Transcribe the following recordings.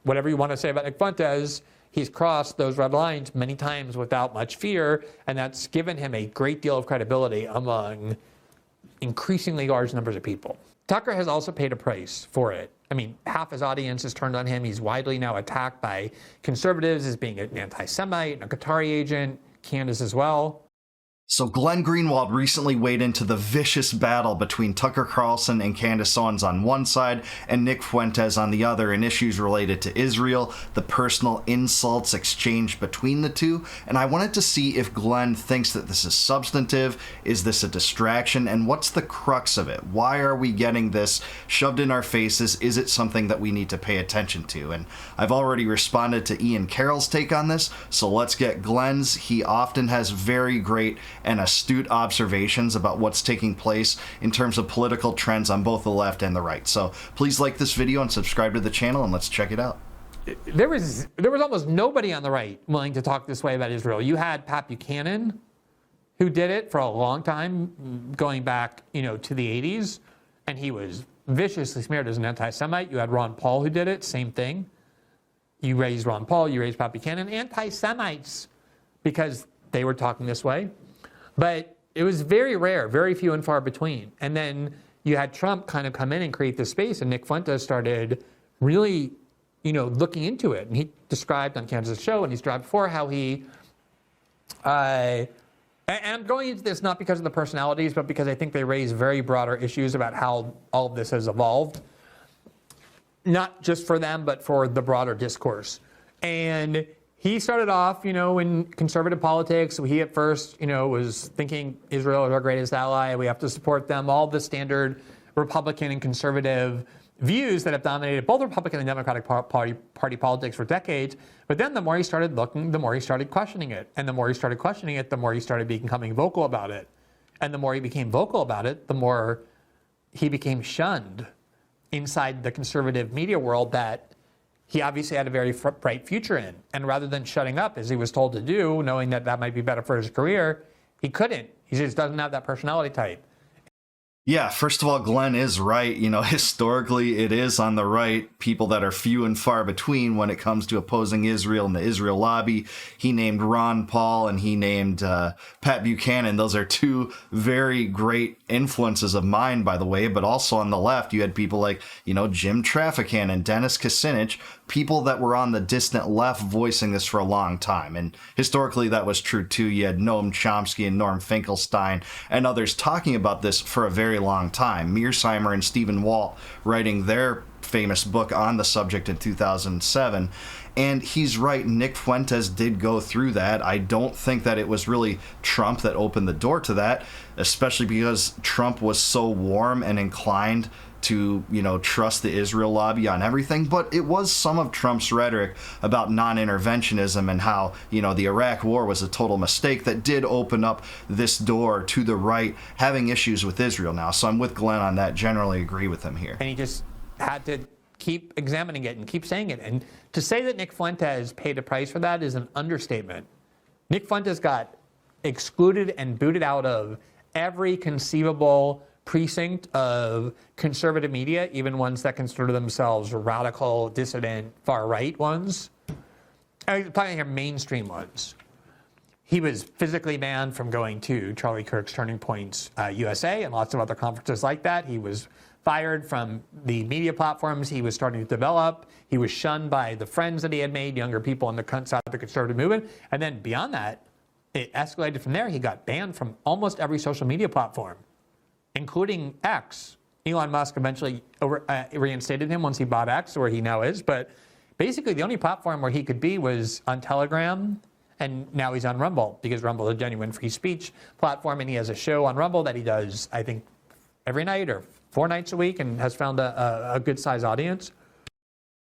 whatever you want to say about Nick Fuentes, he's crossed those red lines many times without much fear, and that's given him a great deal of credibility among increasingly large numbers of people. Tucker has also paid a price for it. I mean, half his audience is turned on him. He's widely now attacked by conservatives as being an anti-Semite, a Qatari agent, Candace as well. So Glenn Greenwald recently weighed into the vicious battle between Tucker Carlson and Candace Owens on one side and Nick Fuentes on the other in issues related to Israel, the personal insults exchanged between the two, and I wanted to see if Glenn thinks that this is substantive, is this a distraction, and what's the crux of it? Why are we getting this shoved in our faces? Is it something that we need to pay attention to? And I've already responded to Ian Carroll's take on this, so let's get Glenn's. He often has very great and astute observations about what's taking place in terms of political trends on both the left and the right. So please like this video and subscribe to the channel, and let's check it out. There was almost nobody on the right willing to talk this way about Israel. You had Pat Buchanan, who did it for a long time, going back, to the 80s, and he was viciously smeared as an anti-Semite. You had Ron Paul, who did it, same thing. You raised Ron Paul, you raised Pat Buchanan, anti-Semites, because they were talking this way. But it was very rare, very few and far between. And then you had Trump kind of come in and create this space, and Nick Fuentes started really, looking into it. And he described on Candace's show, and he's described before, how he, and I'm going into this not because of the personalities, but because I think they raise very broader issues about how all of this has evolved. Not just for them, but for the broader discourse. And he started off, in conservative politics. He at first, was thinking Israel is our greatest ally. We have to support them. All the standard Republican and conservative views that have dominated both Republican and Democratic party politics for decades. But then the more he started looking, the more he started questioning it. And the more he started questioning it, the more he started becoming vocal about it. And the more he became vocal about it, the more he became shunned inside the conservative media world that he obviously had a very bright future in. And rather than shutting up, as he was told to do, knowing that that might be better for his career, he couldn't. He just doesn't have that personality type. Yeah, first of all, Glenn is right. Historically, it is on the right, people that are few and far between when it comes to opposing Israel and the Israel lobby. He named Ron Paul and he named Pat Buchanan. Those are two very great influences of mine, by the way. But also on the left, you had people like, Jim Traficant and Dennis Kucinich, people that were on the distant left voicing this for a long time. And historically, that was true, too. You had Noam Chomsky and Norm Finkelstein and others talking about this for a very long time. Mearsheimer and Stephen Walt writing their famous book on the subject in 2007. And he's right, Nick Fuentes did go through that. I don't think that it was really Trump that opened the door to that, especially because Trump was so warm and inclined to, trust the Israel lobby on everything. But it was some of Trump's rhetoric about non-interventionism and how, the Iraq war was a total mistake that did open up this door to the right having issues with Israel now. So I'm with Glenn on that, generally agree with him here. And he just had to keep examining it and keep saying it. And to say that Nick Fuentes paid a price for that is an understatement. Nick Fuentes got excluded and booted out of every conceivable precinct of conservative media, even ones that consider themselves radical, dissident, far-right ones. I'm talking here mainstream ones. He was physically banned from going to Charlie Kirk's Turning Points USA and lots of other conferences like that. He was fired from the media platforms he was starting to develop. He was shunned by the friends that he had made, younger people on the side of the conservative movement. And then beyond that, it escalated from there. He got banned from almost every social media platform, including X. Elon Musk eventually reinstated him once he bought X, where he now is. But basically, the only platform where he could be was on Telegram, and now he's on Rumble, because Rumble is a genuine free speech platform, and he has a show on Rumble that he does, I think, every night or 4 nights a week, and has found a good-sized audience.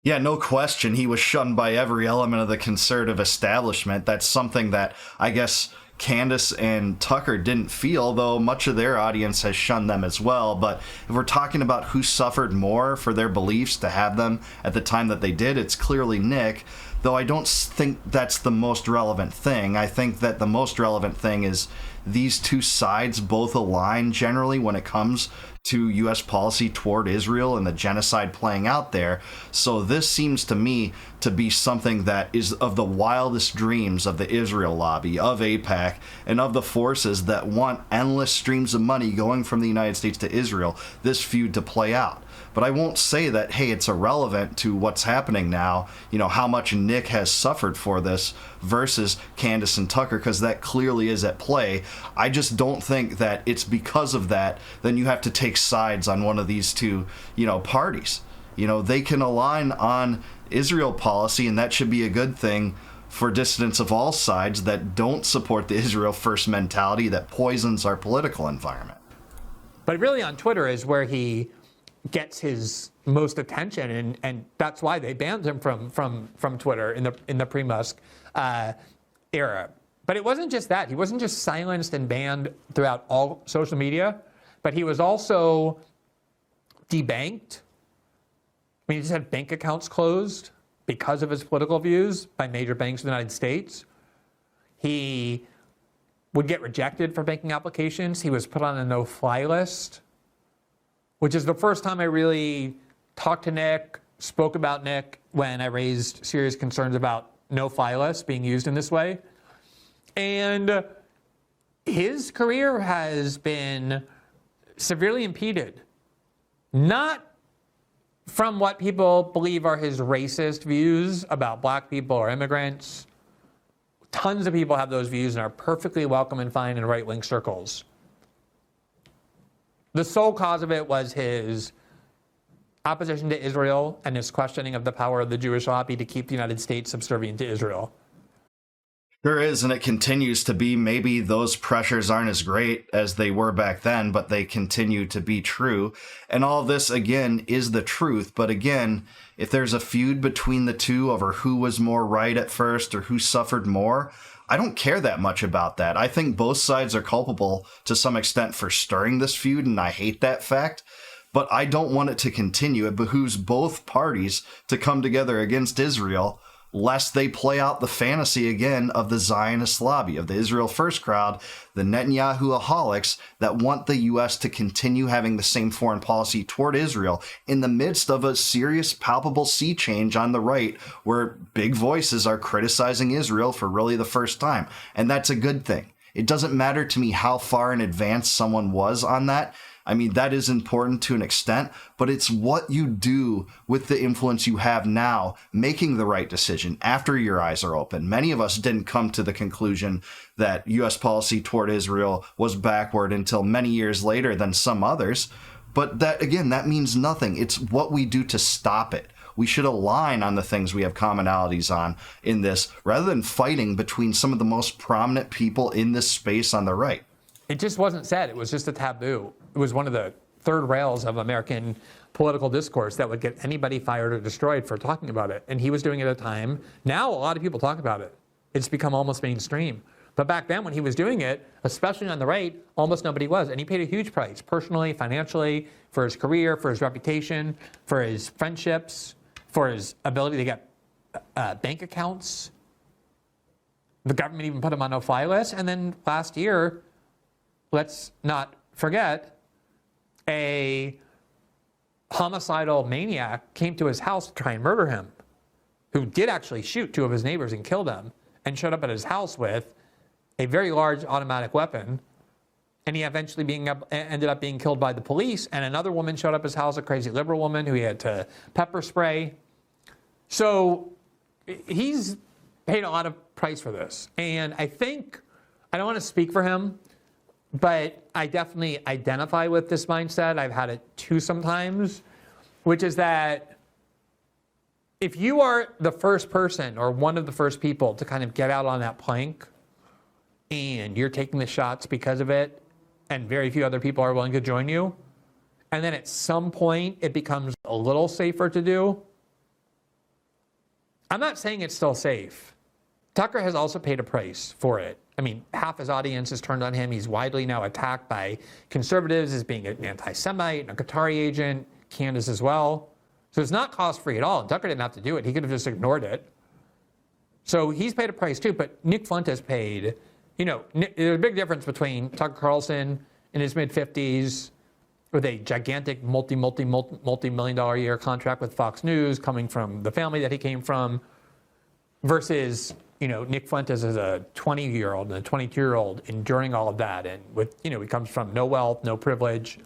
Yeah, no question. He was shunned by every element of the conservative establishment. That's something that I guess Candace and Tucker didn't feel, though much of their audience has shunned them as well. But if we're talking about who suffered more for their beliefs to have them at the time that they did, it's clearly Nick, though I don't think that's the most relevant thing. I think that the most relevant thing is these two sides both align generally when it comes to U.S. policy toward Israel and the genocide playing out there. So this seems to me to be something that is of the wildest dreams of the Israel lobby, of AIPAC, and of the forces that want endless streams of money going from the United States to Israel, this feud to play out. But I won't say that, hey, it's irrelevant to what's happening now, how much Nick has suffered for this versus Candace and Tucker, because that clearly is at play. I just don't think that it's because of that, then you have to take sides on one of these two, parties. They can align on Israel policy, and that should be a good thing for dissidents of all sides that don't support the Israel first mentality that poisons our political environment. But really on Twitter is where he gets his most attention, and that's why they banned him from Twitter in the pre-Musk era. But it wasn't just that. He wasn't just silenced and banned throughout all social media, but he was also debanked. He just had bank accounts closed because of his political views by major banks in the United States. He would get rejected for banking applications. He was put on a no-fly list, which is the first time I really talked to Nick, spoke about Nick, when I raised serious concerns about no-fly lists being used in this way. And his career has been severely impeded. Not from what people believe are his racist views about black people or immigrants. Tons of people have those views and are perfectly welcome and fine in right-wing circles. The sole cause of it was his opposition to Israel and his questioning of the power of the Jewish lobby to keep the United States subservient to Israel. There is, and it continues to be. Maybe those pressures aren't as great as they were back then, but they continue to be true. And all this, again, is the truth. But again, if there's a feud between the two over who was more right at first or who suffered more, I don't care that much about that. I think both sides are culpable to some extent for stirring this feud, and I hate that fact. But I don't want it to continue. It behooves both parties to come together against Israel, lest they play out the fantasy again of the Zionist lobby, of the Israel First crowd, the Netanyahu-aholics that want the U.S. to continue having the same foreign policy toward Israel in the midst of a serious, palpable sea change on the right, where big voices are criticizing Israel for really the first time. And that's a good thing. It doesn't matter to me how far in advance someone was on that. I mean, that is important to an extent, but it's what you do with the influence you have now, making the right decision after your eyes are open. Many of us didn't come to the conclusion that U.S. policy toward Israel was backward until many years later than some others. But that, again, that means nothing. It's what we do to stop it. We should align on the things we have commonalities on in this, rather than fighting between some of the most prominent people in this space on the right. It just wasn't said. It was just a taboo. It was one of the third rails of American political discourse that would get anybody fired or destroyed for talking about it. And he was doing it at a time. Now a lot of people talk about it. It's become almost mainstream. But back then when he was doing it, especially on the right, almost nobody was. And he paid a huge price, personally, financially, for his career, for his reputation, for his friendships, for his ability to get bank accounts. The government even put him on no-fly list. And then last year, let's not forget, a homicidal maniac came to his house to try and murder him, who did actually shoot two of his neighbors and kill them, and showed up at his house with a very large automatic weapon. And he eventually ended up being killed by the police. And another woman showed up at his house, a crazy liberal woman who he had to pepper spray. So he's paid a lot of price for this. And I think, I don't want to speak for him, but I definitely identify with this mindset. I've had it too sometimes, which is that if you are the first person or one of the first people to kind of get out on that plank and you're taking the shots because of it and very few other people are willing to join you, and then at some point it becomes a little safer to do, I'm not saying it's still safe. Tucker has also paid a price for it. I mean, half his audience has turned on him. He's widely now attacked by conservatives as being an anti-Semite, a Qatari agent, Candace as well. So it's not cost-free at all. And Tucker didn't have to do it. He could have just ignored it. So he's paid a price too. But Nick Fuentes paid, there's a big difference between Tucker Carlson in his mid-50s with a gigantic multi-million dollar a year contract with Fox News coming from the family that he came from versus, Nick Fuentes as a 20-year-old and a 22-year-old enduring all of that. And with, he comes from no wealth, no privilege.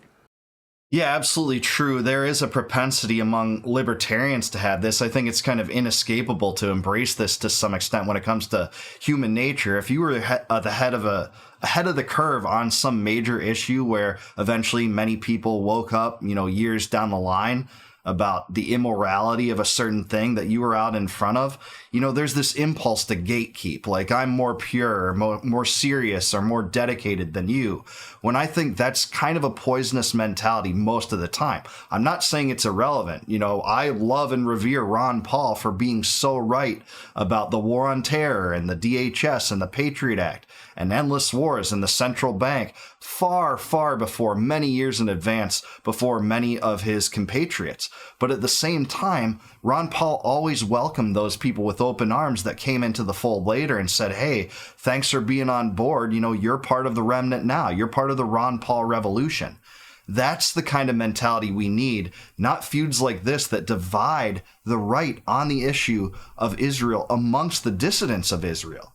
Yeah, absolutely true. There is a propensity among libertarians to have this. I think it's kind of inescapable to embrace this to some extent when it comes to human nature. If you were ahead of the curve on some major issue where eventually many people woke up, years down the line about the immorality of a certain thing that you were out in front of, there's this impulse to gatekeep, like I'm more pure, more serious, or more dedicated than you, when I think that's kind of a poisonous mentality most of the time. I'm not saying it's irrelevant. I love and revere Ron Paul for being so right about the war on terror and the DHS and the Patriot Act and endless wars and the central bank far, far before, many years in advance, before many of his compatriots. But at the same time, Ron Paul always welcomed those people with open arms that came into the fold later and said, hey, thanks for being on board. You're part of the remnant now. You're part of the Ron Paul revolution. That's the kind of mentality we need, not feuds like this that divide the right on the issue of Israel amongst the dissidents of Israel.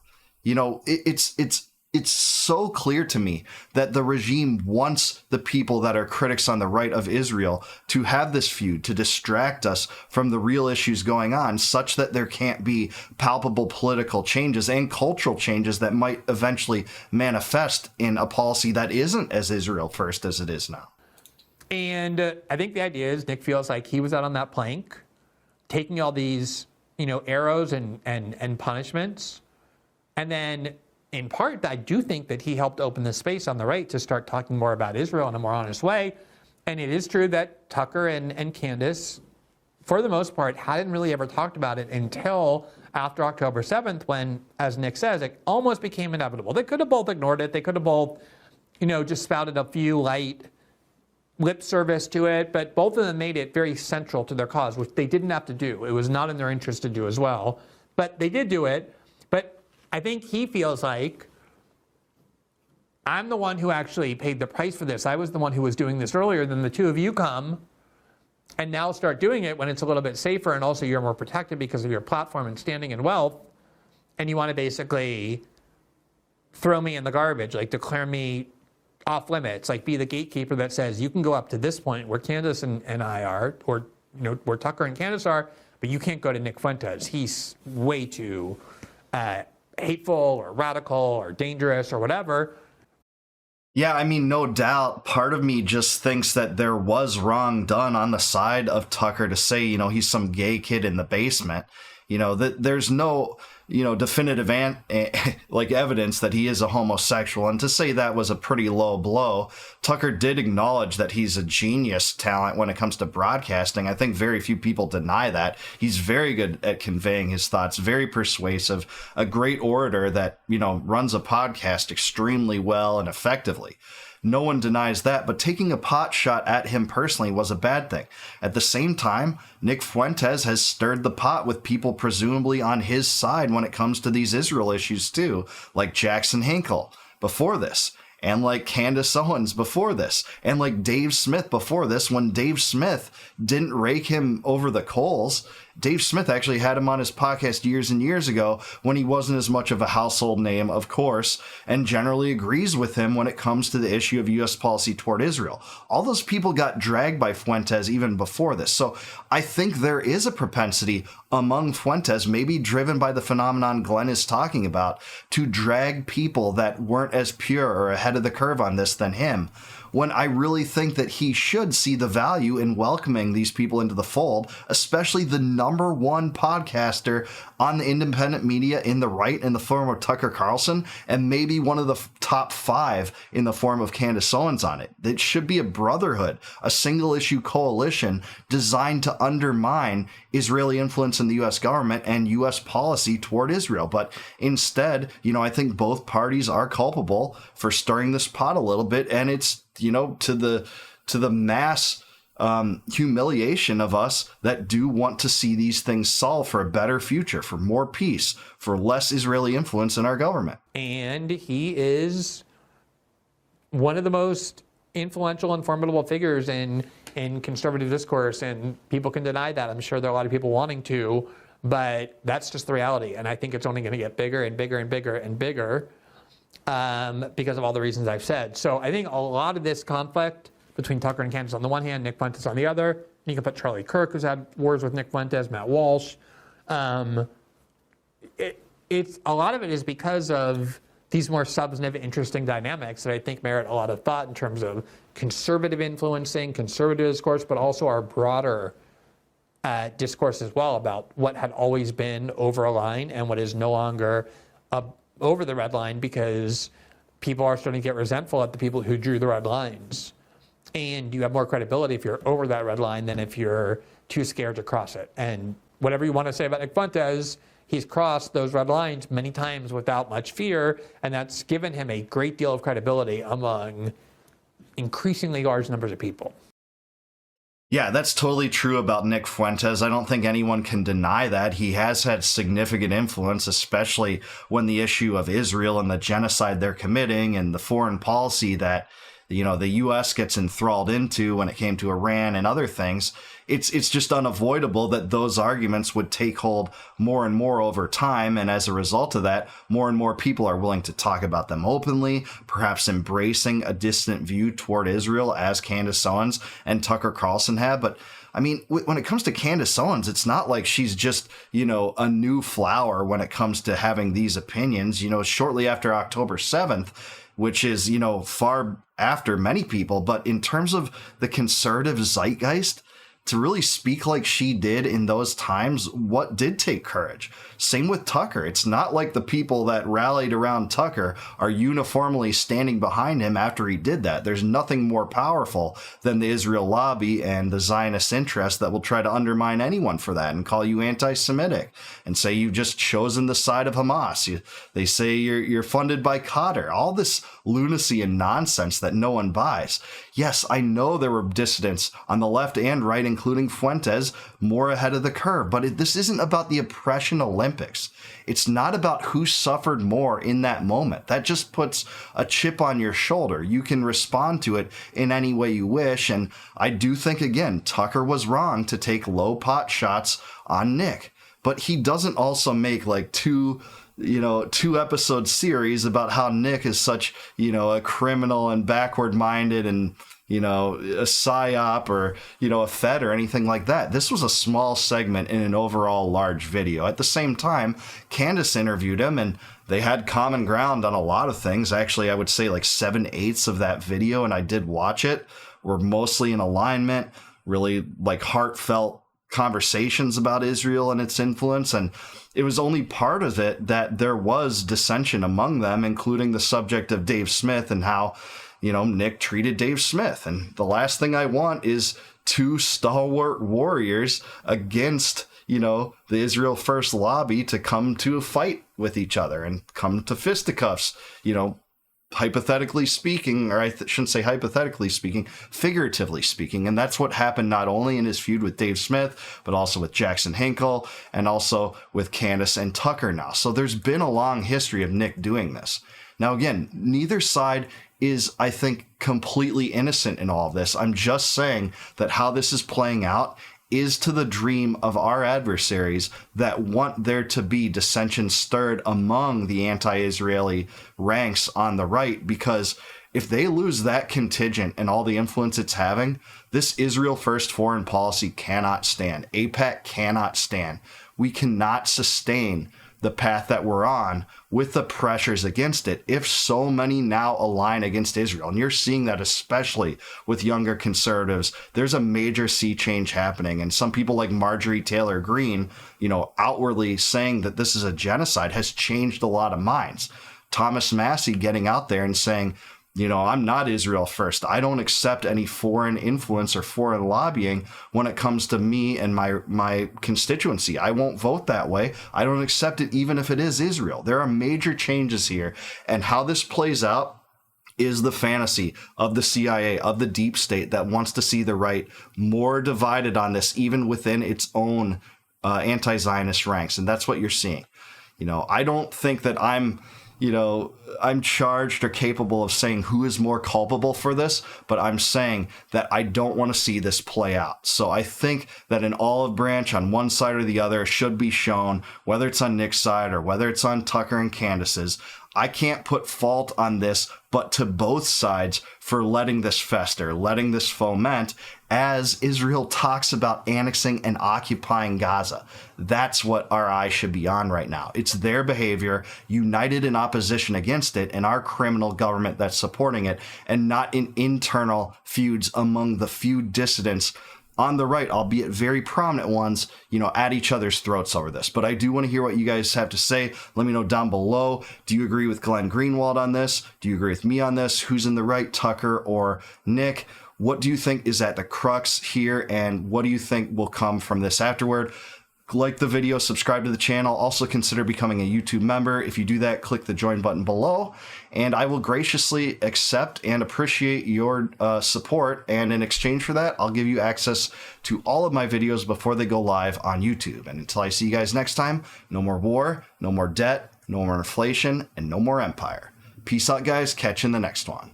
It's so clear to me that the regime wants the people that are critics on the right of Israel to have this feud, to distract us from the real issues going on, such that there can't be palpable political changes and cultural changes that might eventually manifest in a policy that isn't as Israel first as it is now. And I think the idea is Nick feels like he was out on that plank, taking all these, arrows and punishments, and then in part, I do think that he helped open the space on the right to start talking more about Israel in a more honest way. And it is true that Tucker and Candace, for the most part, hadn't really ever talked about it until after October 7th, when, as Nick says, it almost became inevitable. They could have both ignored it. They could have both, just spouted a few light lip service to it. But both of them made it very central to their cause, which they didn't have to do. It was not in their interest to do as well. But they did do it. But I think he feels like, I'm the one who actually paid the price for this. I was the one who was doing this earlier than the two of you come and now start doing it when it's a little bit safer and also you're more protected because of your platform and standing and wealth. And you want to basically throw me in the garbage, like declare me off limits, like be the gatekeeper that says you can go up to this point where Candace and I are, or where Tucker and Candace are, but you can't go to Nick Fuentes. He's way too hateful or radical or dangerous or whatever. Yeah, I mean, no doubt. Part of me just thinks that there was wrong done on the side of Tucker to say, he's some gay kid in the basement. That there's no, definitive evidence that he is a homosexual. And to say that was a pretty low blow. Tucker did acknowledge that he's a genius talent when it comes to broadcasting. I think very few people deny that. He's very good at conveying his thoughts, very persuasive, a great orator that, runs a podcast extremely well and effectively. No one denies that, but taking a pot shot at him personally was a bad thing. At the same time, Nick Fuentes has stirred the pot with people presumably on his side when it comes to these Israel issues too, like Jackson Hinkle before this, and like Candace Owens before this, and like Dave Smith before this, when Dave Smith didn't rake him over the coals. Dave Smith actually had him on his podcast years and years ago when he wasn't as much of a household name, of course, and generally agrees with him when it comes to the issue of U.S. policy toward Israel. All those people got dragged by Fuentes even before this. So I think there is a propensity among Fuentes, maybe driven by the phenomenon Glenn is talking about, to drag people that weren't as pure or ahead of the curve on this than him, when I really think that he should see the value in welcoming these people into the fold, especially the number one podcaster on the independent media in the right in the form of Tucker Carlson, and maybe one of the top 5 in the form of Candace Owens on it. It should be a brotherhood, a single issue coalition designed to undermine Israeli influence in the U.S. government and U.S. policy toward Israel. But instead, I think both parties are culpable for stirring this pot a little bit, and it's to the mass humiliation of us that do want to see these things solved for a better future, for more peace, for less Israeli influence in our government. And he is one of the most influential and formidable figures in conservative discourse, and people can deny that. I'm sure there are a lot of people wanting to, but that's just the reality. And I think it's only going to get bigger and bigger and bigger and bigger because of all the reasons I've said. So I think a lot of this conflict between Tucker and Candace on the one hand, Nick Fuentes on the other. You can put Charlie Kirk, who's had wars with Nick Fuentes, Matt Walsh. It's a lot of it is because of these more substantive, interesting dynamics that I think merit a lot of thought in terms of conservative influencing, conservative discourse, but also our broader discourse as well about what had always been over a line and what is no longer over the red line, because people are starting to get resentful at the people who drew the red lines. And you have more credibility if you're over that red line than if you're too scared to cross it. And whatever you want to say about Nick Fuentes, he's crossed those red lines many times without much fear, and that's given him a great deal of credibility among increasingly large numbers of people. Yeah, that's totally true about Nick Fuentes. I don't think anyone can deny that. He has had significant influence, especially when the issue of Israel and the genocide they're committing and the foreign policy that the U.S. gets enthralled into when it came to Iran and other things. It's just unavoidable that those arguments would take hold more and more over time. And as a result of that, more and more people are willing to talk about them openly, perhaps embracing a distant view toward Israel, as Candace Owens and Tucker Carlson have. But I mean, when it comes to Candace Owens, it's not like she's just, a new flower when it comes to having these opinions. Shortly after October 7th, which is, far after many people. But in terms of the conservative zeitgeist, to really speak like she did in those times, what did take courage? Same with Tucker. It's not like the people that rallied around Tucker are uniformly standing behind him after he did that. There's nothing more powerful than the Israel lobby and the Zionist interest that will try to undermine anyone for that and call you anti-Semitic and say you've just chosen the side of Hamas. They say you're funded by Qatar. All this lunacy and nonsense that no one buys. Yes, I know there were dissidents on the left and right, including Fuentes, more ahead of the curve. But this isn't about the oppression Olympics. It's not about who suffered more in that moment. That just puts a chip on your shoulder. You can respond to it in any way you wish. And I do think, again, Tucker was wrong to take low pot shots on Nick. But he doesn't also make like two episode series about how Nick is such, a criminal and backward minded and, a psyop or, a Fed or anything like that. This was a small segment in an overall large video. At the same time, Candace interviewed him and they had common ground on a lot of things. Actually, I would say like 7/8 of that video, and I did watch it, were mostly in alignment, really like heartfelt conversations about Israel and its influence. And it was only part of it that there was dissension among them, including the subject of Dave Smith and how, Nick treated Dave Smith. And the last thing I want is two stalwart warriors against, the Israel First lobby to come to a fight with each other and come to fisticuffs, hypothetically speaking, or I shouldn't say hypothetically speaking, figuratively speaking. And that's what happened not only in his feud with Dave Smith, but also with Jackson Hinkle and also with Candace and Tucker now. So there's been a long history of Nick doing this. Now, again, neither side is, I think, completely innocent in all of this. I'm just saying that how this is playing out is to the dream of our adversaries that want there to be dissension stirred among the anti-Israeli ranks on the right, because if they lose that contingent and all the influence it's having, this Israel First foreign policy cannot stand. AIPAC cannot stand. We cannot sustain the path that we're on with the pressures against it if so many now align against Israel. And you're seeing that especially with younger conservatives. There's a major sea change happening. And some people like Marjorie Taylor Greene, outwardly saying that this is a genocide has changed a lot of minds. Thomas Massey getting out there and saying, I'm not Israel First. I don't accept any foreign influence or foreign lobbying when it comes to me and my constituency. I won't vote that way. I don't accept it even if it is Israel. There are major changes here. And how this plays out is the fantasy of the CIA, of the deep state that wants to see the right more divided on this, even within its own anti-Zionist ranks. And that's what you're seeing. I don't think that I'm I'm charged or capable of saying who is more culpable for this, but I'm saying that I don't want to see this play out. So I think that an olive branch on one side or the other should be shown, whether it's on Nick's side or whether it's on Tucker and Candace's. I can't put fault on this, but to both sides for letting this fester, letting this foment as Israel talks about annexing and occupying Gaza. That's what our eyes should be on right now. It's their behavior, united in opposition against it, and our criminal government that's supporting it, and not in internal feuds among the few dissidents on the right, albeit very prominent ones, at each other's throats over this. But I do want to hear what you guys have to say. Let me know down below. Do you agree with Glenn Greenwald on this? Do you agree with me on this? Who's in the right, Tucker or Nick? What do you think is at the crux here? And what do you think will come from this afterward? Like the video, subscribe to the channel. Also consider becoming a YouTube member. If you do that, click the join button below, and I will graciously accept and appreciate your support. And in exchange for that, I'll give you access to all of my videos before they go live on YouTube. And until I see you guys next time, no more war, no more debt, no more inflation, and no more empire. Peace out, guys. Catch you in the next one.